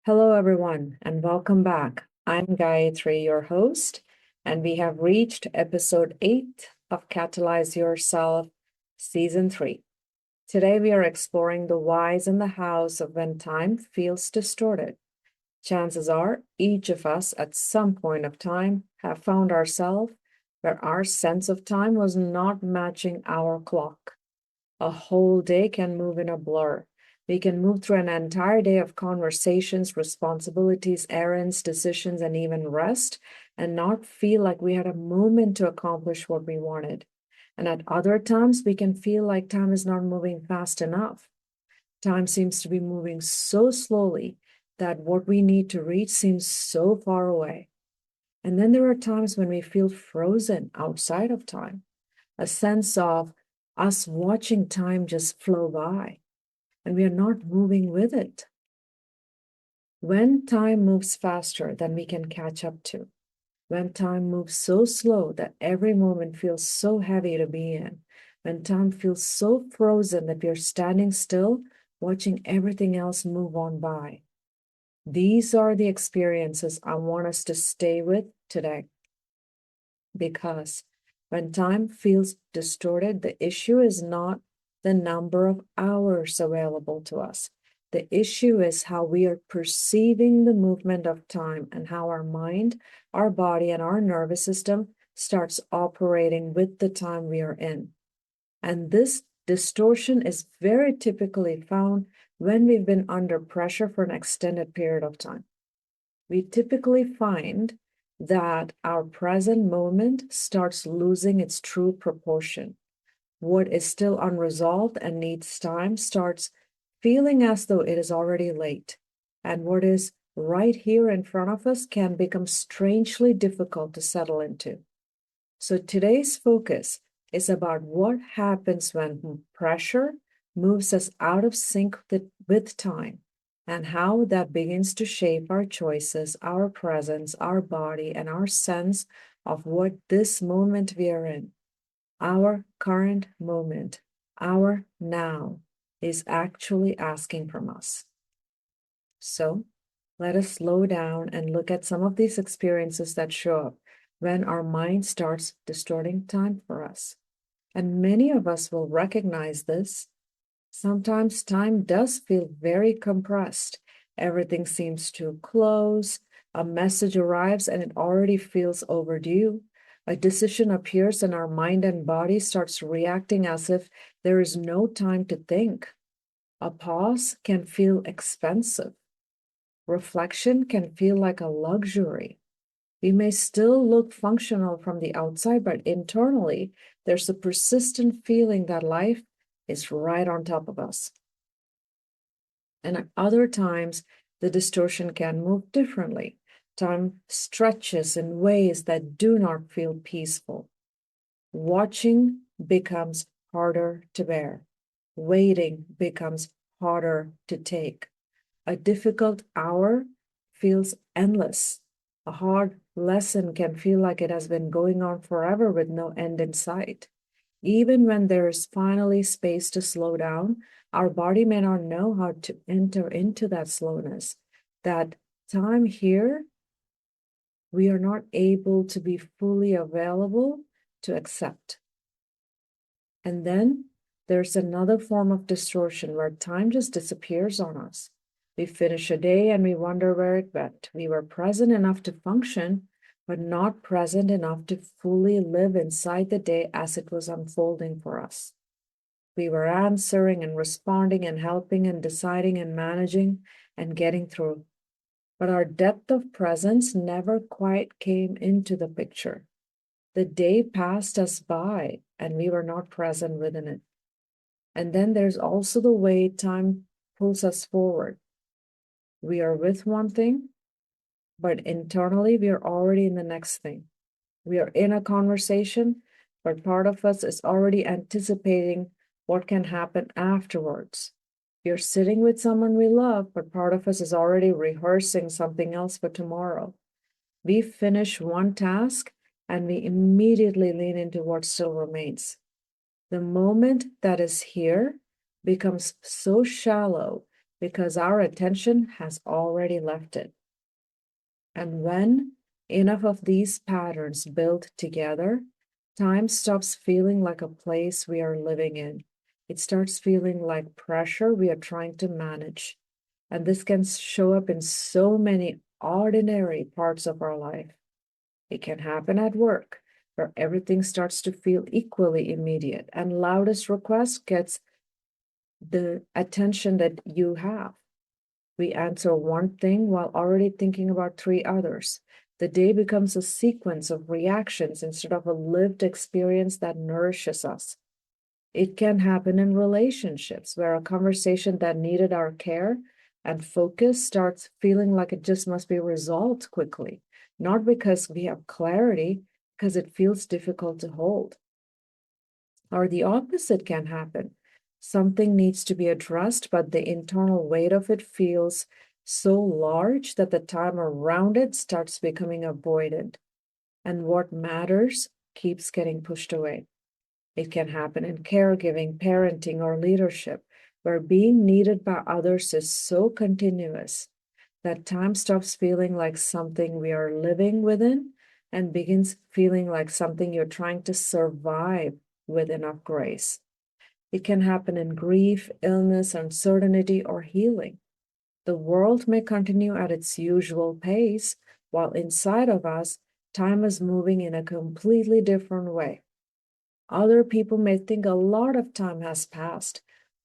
Hello, everyone, and welcome back. I'm Gayatri, your host, and we have reached episode 8 of Catalyze Yourself, season 3. Today, we are exploring the whys and the hows of when time feels distorted. Chances are each of us at some point of time have found ourselves where our sense of time was not matching our clock. A whole day can move in a blur. We can move through an entire day of conversations, responsibilities, errands, decisions, and even rest, and not feel like we had a moment to accomplish what we wanted. And at other times, we can feel like time is not moving fast enough. Time seems to be moving so slowly that what we need to reach seems so far away. And then there are times when we feel frozen outside of time, a sense of us watching time just flow by, and we are not moving with it. When time moves faster than we can catch up to, when time moves so slow that every moment feels so heavy to be in, when time feels so frozen that we are standing still, watching everything else move on by. These are the experiences I want us to stay with today. Because when time feels distorted, the issue is not the number of hours available to us. The issue is how we are perceiving the movement of time and how our mind, our body, and our nervous system starts operating with the time we are in. And this distortion is very typically found when we've been under pressure for an extended period of time. We typically find that our present moment starts losing its true proportion. What is still unresolved and needs time starts feeling as though it is already late. And what is right here in front of us can become strangely difficult to settle into. So today's focus is about what happens when pressure moves us out of sync with time, and how that begins to shape our choices, our presence, our body, and our sense of what this moment we are in, our current moment, our now, is actually asking from us. So let us slow down and look at some of these experiences that show up when our mind starts distorting time for us. And many of us will recognize this. Sometimes time does feel very compressed. Everything seems too close. A message arrives and it already feels overdue. A decision appears and our mind and body starts reacting as if there is no time to think. A pause can feel expensive. Reflection can feel like a luxury. We may still look functional from the outside, but internally, there's a persistent feeling that life is right on top of us. And at other times, the distortion can move differently. Time stretches in ways that do not feel peaceful. Watching becomes harder to bear. Waiting becomes harder to take. A difficult hour feels endless. A hard lesson can feel like it has been going on forever with no end in sight. Even when there is finally space to slow down, our body may not know how to enter into that slowness. That time here, we are not able to be fully available to accept. And then there's another form of distortion where time just disappears on us. We finish a day and we wonder where it went. We were present enough to function, but not present enough to fully live inside the day as it was unfolding for us. We were answering and responding and helping and deciding and managing and getting through. But our depth of presence never quite came into the picture. The day passed us by and we were not present within it. And then there's also the way time pulls us forward. We are with one thing, but internally we are already in the next thing. We are in a conversation, but part of us is already anticipating what can happen afterwards. We are sitting with someone we love, but part of us is already rehearsing something else for tomorrow. We finish one task and we immediately lean into what still remains. The moment that is here becomes so shallow because our attention has already left it. And when enough of these patterns build together, time stops feeling like a place we are living in. It starts feeling like pressure we are trying to manage. And this can show up in so many ordinary parts of our life. It can happen at work, where everything starts to feel equally immediate, and loudest request gets the attention that you have. We answer one thing while already thinking about three others. The day becomes a sequence of reactions instead of a lived experience that nourishes us. It can happen in relationships where a conversation that needed our care and focus starts feeling like it just must be resolved quickly, not because we have clarity, because it feels difficult to hold. Or the opposite can happen. Something needs to be addressed, but the internal weight of it feels so large that the time around it starts becoming avoidant, and what matters keeps getting pushed away. It can happen in caregiving, parenting, or leadership, where being needed by others is so continuous that time stops feeling like something we are living within and begins feeling like something you're trying to survive with enough grace. It can happen in grief, illness, uncertainty, or healing. The world may continue at its usual pace, while inside of us, time is moving in a completely different way. Other people may think a lot of time has passed,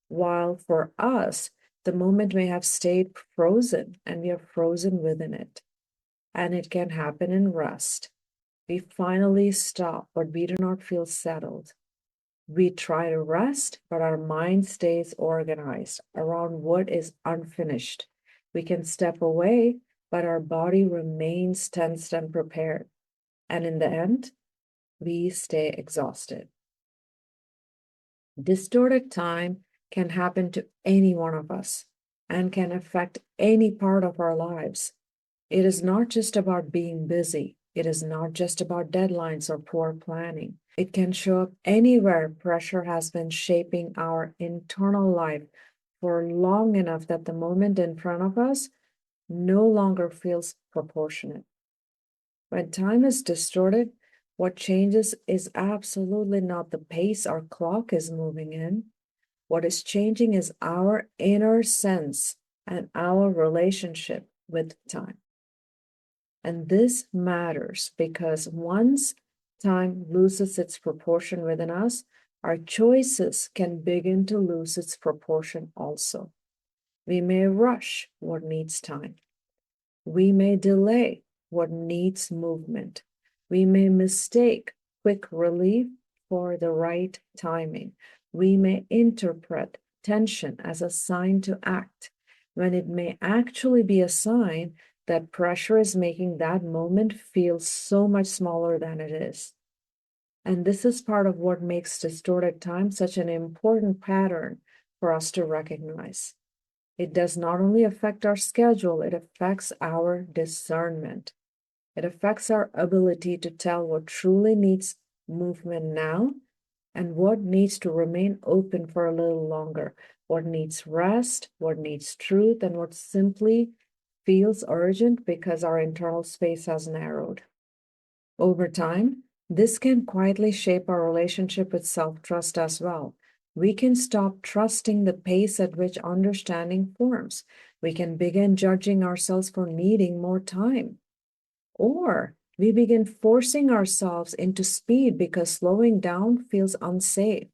while for us, the moment may have stayed frozen and we are frozen within it. And it can happen in rest. We finally stop, but we do not feel settled. We try to rest, but our mind stays organized around what is unfinished. We can step away, but our body remains tensed and prepared. And in the end, we stay exhausted. Distorted time can happen to any one of us and can affect any part of our lives. It is not just about being busy. It is not just about deadlines or poor planning. It can show up anywhere pressure has been shaping our internal life for long enough that the moment in front of us no longer feels proportionate. When time is distorted, what changes is absolutely not the pace our clock is moving in. What is changing is our inner sense and our relationship with time. And this matters because once time loses its proportion within us, our choices can begin to lose its proportion also. We may rush what needs time. We may delay what needs movement. We may mistake quick relief for the right timing. We may interpret tension as a sign to act, when it may actually be a sign that pressure is making that moment feel so much smaller than it is. And this is part of what makes distorted time such an important pattern for us to recognize. It does not only affect our schedule, it affects our discernment. It affects our ability to tell what truly needs movement now and what needs to remain open for a little longer, what needs rest, what needs truth, and what simply feels urgent because our internal space has narrowed. Over time, this can quietly shape our relationship with self-trust as well. We can stop trusting the pace at which understanding forms. We can begin judging ourselves for needing more time. Or we begin forcing ourselves into speed because slowing down feels unsafe.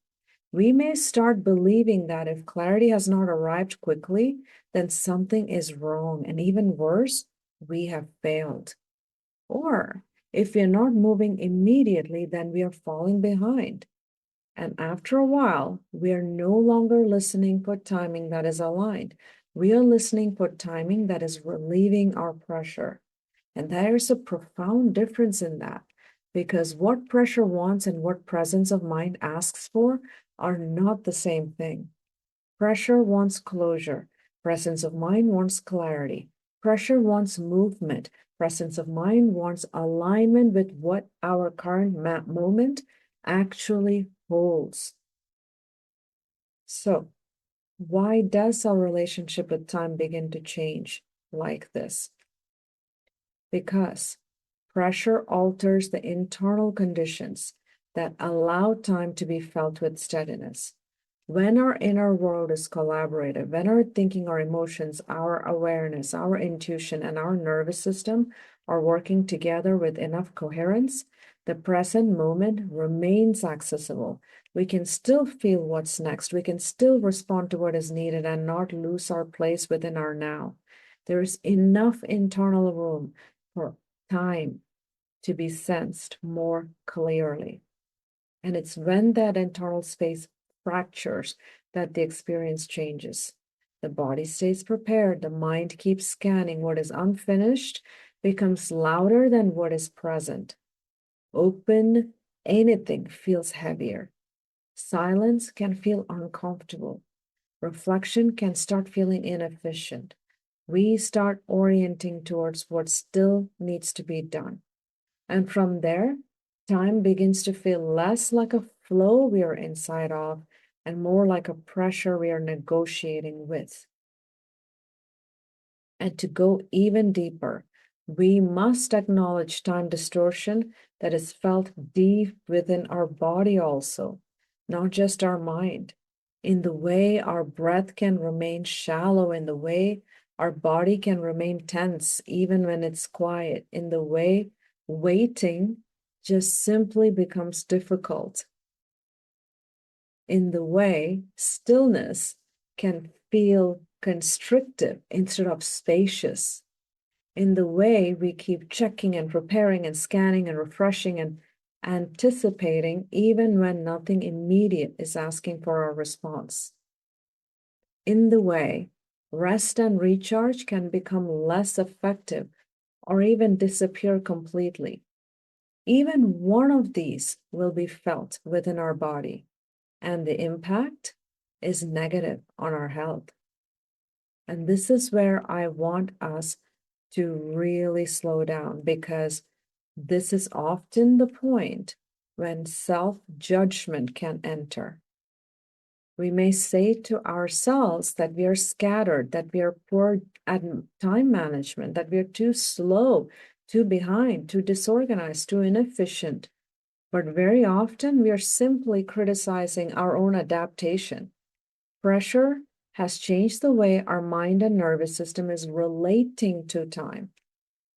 We may start believing that if clarity has not arrived quickly, then something is wrong, and even worse, we have failed. Or if we are not moving immediately, then we are falling behind. And after a while, we are no longer listening for timing that is aligned. We are listening for timing that is relieving our pressure. And there is a profound difference in that, because what pressure wants and what presence of mind asks for are not the same thing. Pressure wants closure. Presence of mind wants clarity. Pressure wants movement. Presence of mind wants alignment with what our current moment actually holds. So, Why does our relationship with time begin to change like this? Because pressure alters the internal conditions that allow time to be felt with steadiness. When our inner world is collaborative, when our thinking, our emotions, our awareness, our intuition, and our nervous system are working together with enough coherence, the present moment remains accessible. We can still feel what's next. We can still respond to what is needed and not lose our place within our now. There is enough internal room for time to be sensed more clearly. And it's when that internal space fractures that the experience changes. The body stays prepared, the mind keeps scanning. What is unfinished becomes louder than what is present. Open anything feels heavier. Silence can feel uncomfortable. Reflection can start feeling inefficient. We start orienting towards what still needs to be done. And from there, time begins to feel less like a flow we are inside of and more like a pressure we are negotiating with. And to go even deeper, we must acknowledge time distortion that is felt deep within our body also, not just our mind. In the way our breath can remain shallow, in the way our body can remain tense even when it's quiet, in the way waiting just simply becomes difficult, in the way stillness can feel constrictive instead of spacious, in the way we keep checking and preparing and scanning and refreshing and anticipating even when nothing immediate is asking for our response, in the way rest and recharge can become less effective or even disappear completely. Even one of these will be felt within our body, and the impact is negative on our health. And this is where I want us to really slow down, because this is often the point when self-judgment can enter. We may say to ourselves that we are scattered, that we are poor at time management, that we are too slow, too behind, too disorganized, too inefficient. But very often we are simply criticizing our own adaptation. Pressure has changed the way our mind and nervous system is relating to time.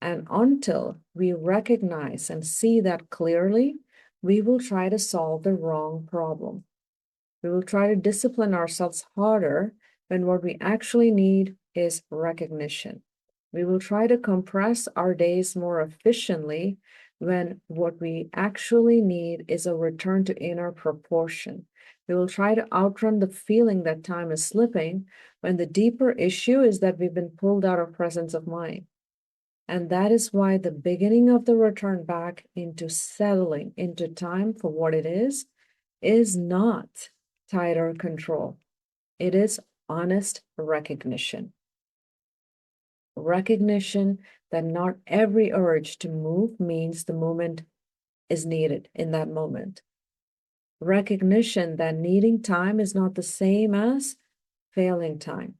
And until we recognize and see that clearly, we will try to solve the wrong problem. We will try to discipline ourselves harder when what we actually need is recognition. We will try to compress our days more efficiently when what we actually need is a return to inner proportion. We will try to outrun the feeling that time is slipping when the deeper issue is that we've been pulled out of presence of mind. And that is why the beginning of the return back into settling into time for what it is not tighter control. It is honest recognition. Recognition that not every urge to move means the movement is needed in that moment. Recognition that needing time is not the same as failing time.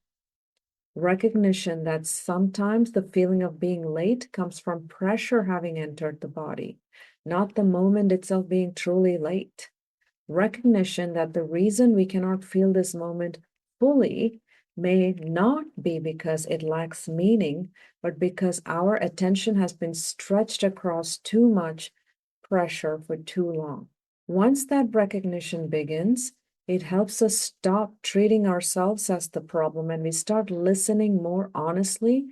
Recognition that sometimes the feeling of being late comes from pressure having entered the body, not the moment itself being truly late. Recognition that the reason we cannot feel this moment fully may not be because it lacks meaning, but because our attention has been stretched across too much pressure for too long. Once that recognition begins, it helps us stop treating ourselves as the problem, and we start listening more honestly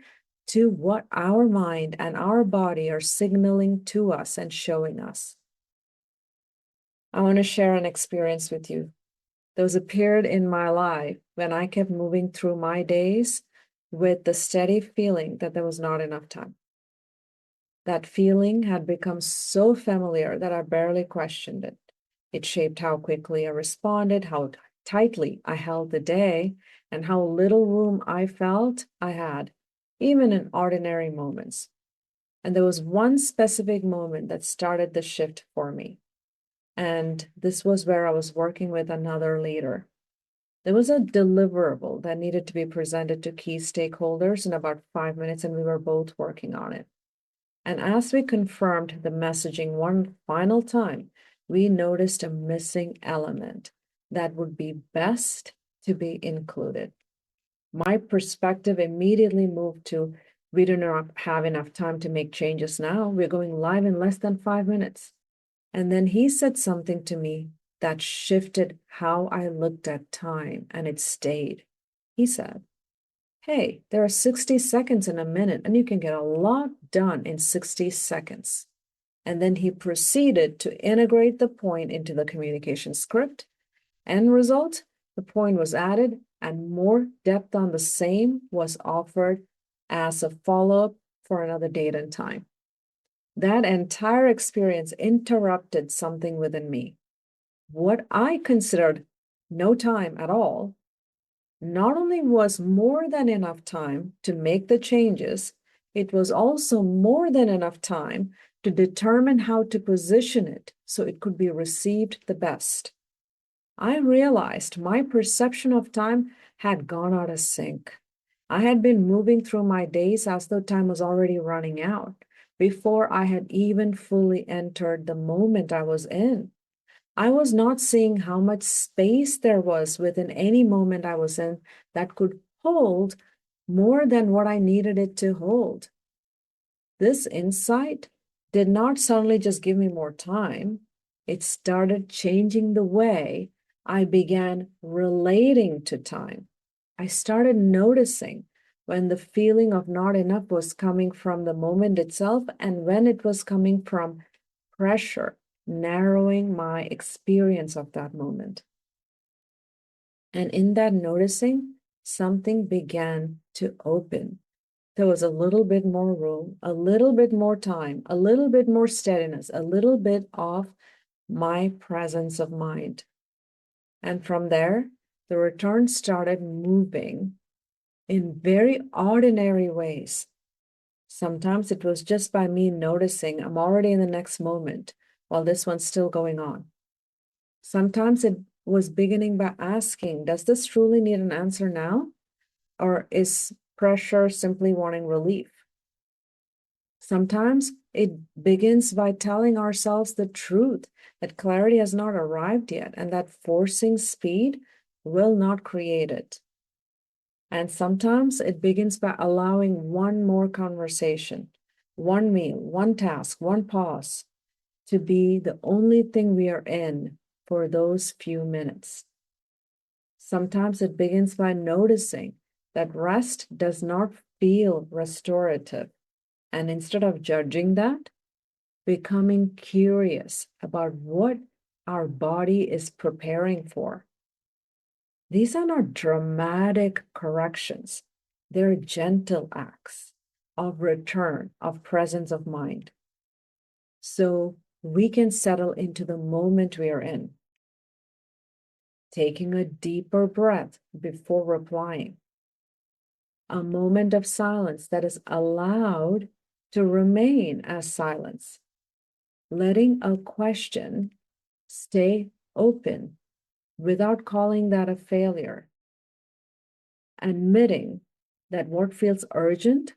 to what our mind and our body are signaling to us and showing us. I want to share an experience with you. There was a period in my life when I kept moving through my days with the steady feeling that there was not enough time. That feeling had become so familiar that I barely questioned it. It shaped how quickly I responded, how tightly I held the day, and how little room I felt I had, even in ordinary moments. And there was one specific moment that started the shift for me. And this was where I was working with another leader. There was a deliverable that needed to be presented to key stakeholders in about 5 minutes, and we were both working on it. And as we confirmed the messaging one final time, we noticed a missing element that would be best to be included. My perspective immediately moved to, we do not have enough time to make changes now. We're going live in less than 5 minutes. And then he said something to me that shifted how I looked at time, and it stayed. He said, hey, there are 60 seconds in a minute, and you can get a lot done in 60 seconds. And then he proceeded to integrate the point into the communication script. End result, the point was added, and more depth on the same was offered as a follow-up for another date and time. That entire experience interrupted something within me. What I considered no time at all, not only was more than enough time to make the changes, it was also more than enough time to determine how to position it so it could be received the best. I realized my perception of time had gone out of sync. I had been moving through my days as though time was already running out before I had even fully entered the moment I was in. I was not seeing how much space there was within any moment I was in that could hold more than what I needed it to hold. This insight did not suddenly just give me more time. It started changing the way I began relating to time. I started noticing when the feeling of not enough was coming from the moment itself and when it was coming from pressure, narrowing my experience of that moment. And in that noticing, something began to open. There was a little bit more room, a little bit more time, a little bit more steadiness, a little bit of my presence of mind. And from there, the return started moving in very ordinary ways. Sometimes it was just by me noticing I'm already in the next moment while this one's still going on. Sometimes it was beginning by asking, does this truly need an answer now? Or is pressure simply wanting relief? Sometimes it begins by telling ourselves the truth that clarity has not arrived yet and that forcing speed will not create it. And sometimes it begins by allowing one more conversation, one meal, one task, one pause to be the only thing we are in for those few minutes. Sometimes it begins by noticing that rest does not feel restorative. And instead of judging that, becoming curious about what our body is preparing for. These are not dramatic corrections. They're gentle acts of return, of presence of mind. So we can settle into the moment we are in, taking a deeper breath before replying. A moment of silence that is allowed to remain as silence. Letting a question stay open without calling that a failure. Admitting that what feels urgent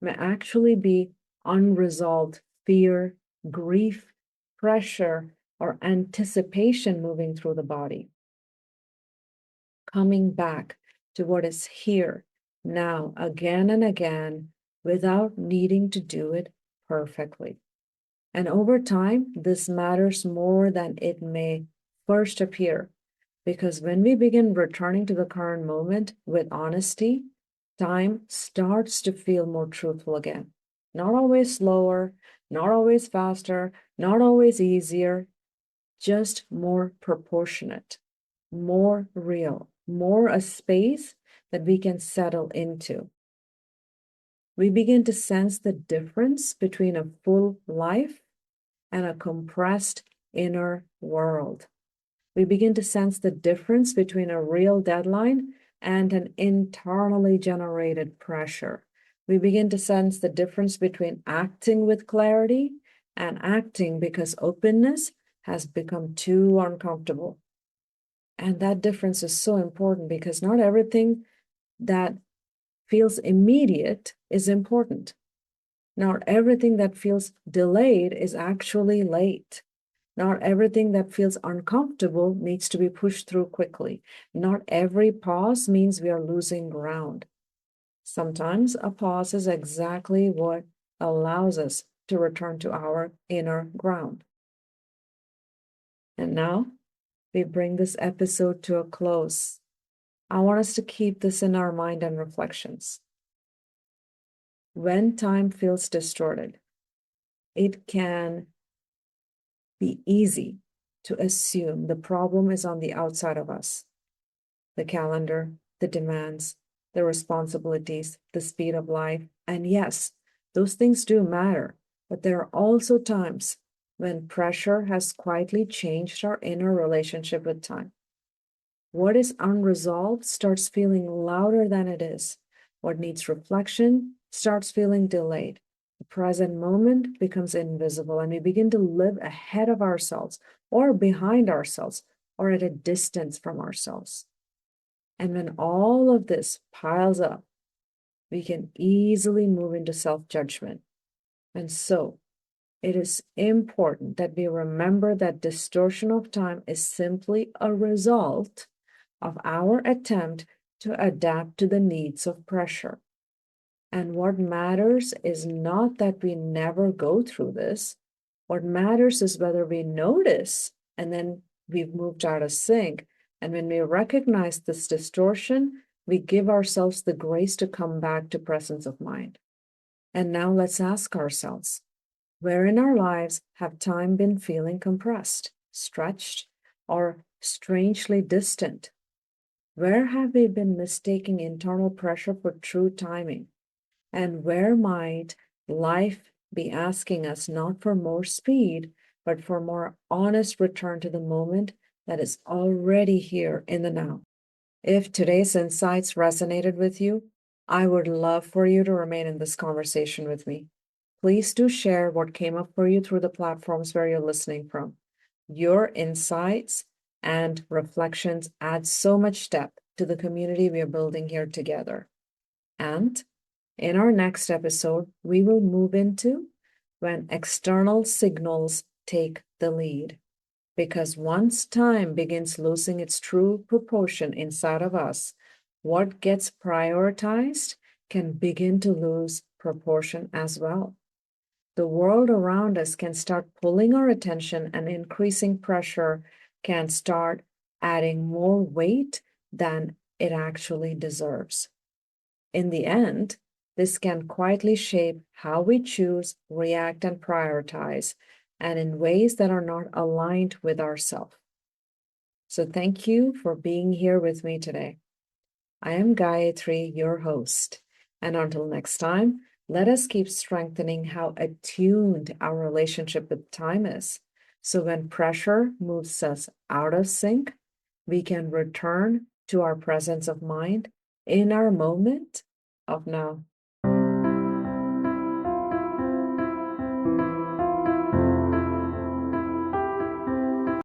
may actually be unresolved fear, grief, pressure, or anticipation moving through the body. Coming back to what is here now again and again without needing to do it perfectly. And over time, this matters more than it may first appear, because when we begin returning to the current moment with honesty, time starts to feel more truthful again. Not always slower, not always faster, not always easier, just more proportionate, more real, more a space that we can settle into. We begin to sense the difference between a full life and a compressed inner world. We begin to sense the difference between a real deadline and an internally generated pressure. We begin to sense the difference between acting with clarity and acting because openness has become too uncomfortable. And that difference is so important because not everything that feels immediate is important. Not everything that feels delayed is actually late. Not everything that feels uncomfortable needs to be pushed through quickly. Not every pause means we are losing ground. Sometimes a pause is exactly what allows us to return to our inner ground. And now we bring this episode to a close. I want us to keep this in our mind and reflections. When time feels distorted, it can be easy to assume the problem is on the outside of us. The calendar, the demands, the responsibilities, the speed of life. And yes, those things do matter, but there are also times when pressure has quietly changed our inner relationship with time. What is unresolved starts feeling louder than it is. What needs reflection starts feeling delayed. The present moment becomes invisible, and we begin to live ahead of ourselves or behind ourselves or at a distance from ourselves. And when all of this piles up, we can easily move into self-judgment. And so it is important that we remember that distortion of time is simply a result of our attempt to adapt to the needs of pressure. And what matters is not that we never go through this. What matters is whether we notice and then we've moved out of sync. And when we recognize this distortion, we give ourselves the grace to come back to presence of mind. And now let's ask ourselves, where in our lives have time been feeling compressed, stretched, or strangely distant? Where have we been mistaking internal pressure for true timing? And where might life be asking us not for more speed, but for more honest return to the moment that is already here in the now? If today's insights resonated with you, I would love for you to remain in this conversation with me. Please do share what came up for you through the platforms where you're listening from. Your insights and reflections add so much depth to the community we are building here together. And in our next episode, we will move into when external signals take the lead. Because once time begins losing its true proportion inside of us, what gets prioritized can begin to lose proportion as well. The world around us can start pulling our attention, and increasing pressure can start adding more weight than it actually deserves. In the end, this can quietly shape how we choose, react, and prioritize, and in ways that are not aligned with ourselves. So thank you for being here with me today. I am Gayatri, your host. And until next time, let us keep strengthening how attuned our relationship with time is. So when pressure moves us out of sync, we can return to our presence of mind in our moment of now.